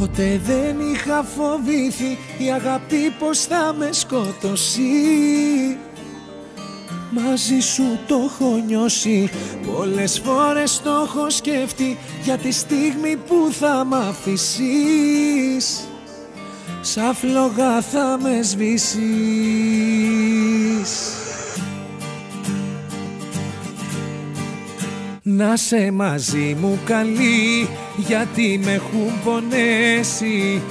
Ποτέ δεν είχα φοβήθει η αγάπη πως θα με σκοτώσει. Μαζί σου το έχω νιώσει, πολλές φορές το έχω σκεφτεί, για τη στιγμή που θα μ' αφήσεις, σαν φλόγα θα με σβήσεις. Να σε μαζί μου καλή, γιατί με έχουν πονέσει,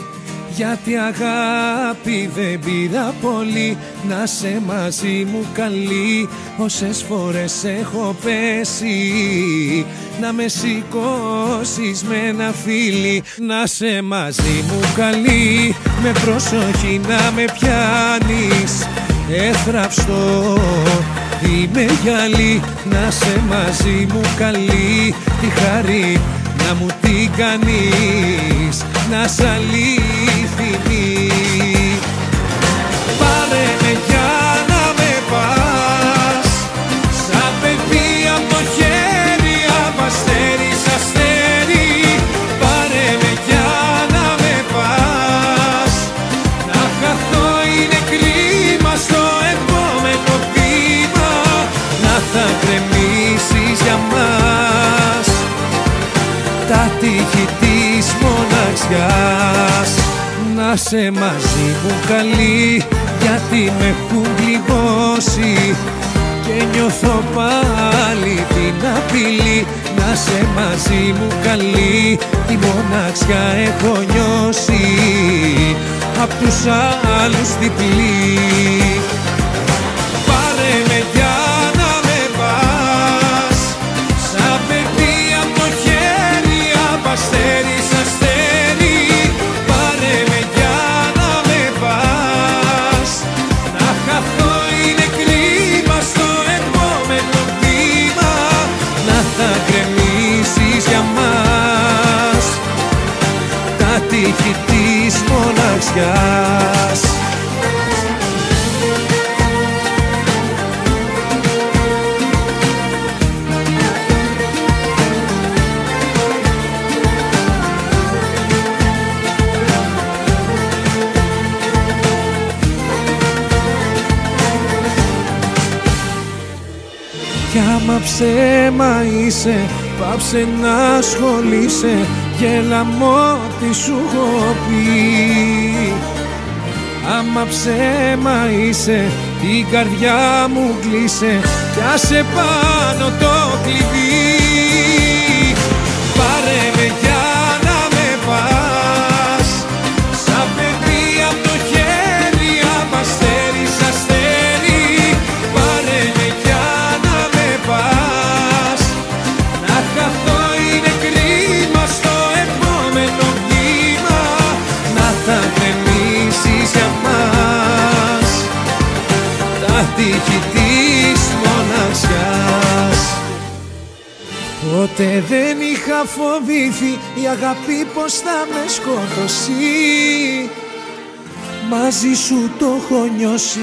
γιατί αγάπη δεν πήρα πολύ. Να σε μαζί μου καλή, όσες φορές έχω πέσει, να με σηκώσεις με ένα φίλι. Να σε μαζί μου καλή, με προσοχή να με πιάνεις, έθραυστο είμαι γυαλί. Να σε μαζί μου καλή, τη χαρή να μου την κάνεις, να σ' αλήθινη. Πάρε με για να με πας, σαν παιδί απ' το χέρι, απ' αστέρι σ' αστέρι. Πάρε με για να με πας, να χαθώ είναι κρίμα στο επόμενο βήμα, να θα γκρεμίσεις για μας τα τείχη της μοναξιάς. Να σε μαζί μου καλή, γιατί με έχουν πληγώσει και νιώθω πάλι την απειλή. Να σε μαζί μου καλή, τη μοναξιά έχω νιώσει, απ' τους άλλους διπλή. Πάρε με για να με πας, σαν παιδί απ' το χέρι, απ' αστέρι σ' αστέρι. Πάρε με για να με πας, να χαθώ είναι κρίμα στο επόμενο βήμα, να θα γκρεμίσεις για μας τα τείχη της μοναξιάς. Κι άμα ψέμα είσαι, πάψε να ασχολείσαι, γέλα μ' ό,τι σου έχω πει. Άμα ψέμα είσαι, την καρδιά μου κλείσε, κι άσε πάνω το κλειδί. Πάρε με για να με πας, σαν παιδί απ' το χέρι, απ' αστέρι σ' αστέρι. Πάρε με για να με πας, να χαθώ είναι κρίμα στο επόμενο βήμα, να θα γκρεμίσεις για μας τα τείχη της μοναξιάς. Ποτέ δεν είχα φοβήθει η αγάπη πως θα με σκοτώσει, μαζί σου το έχω νιώσει.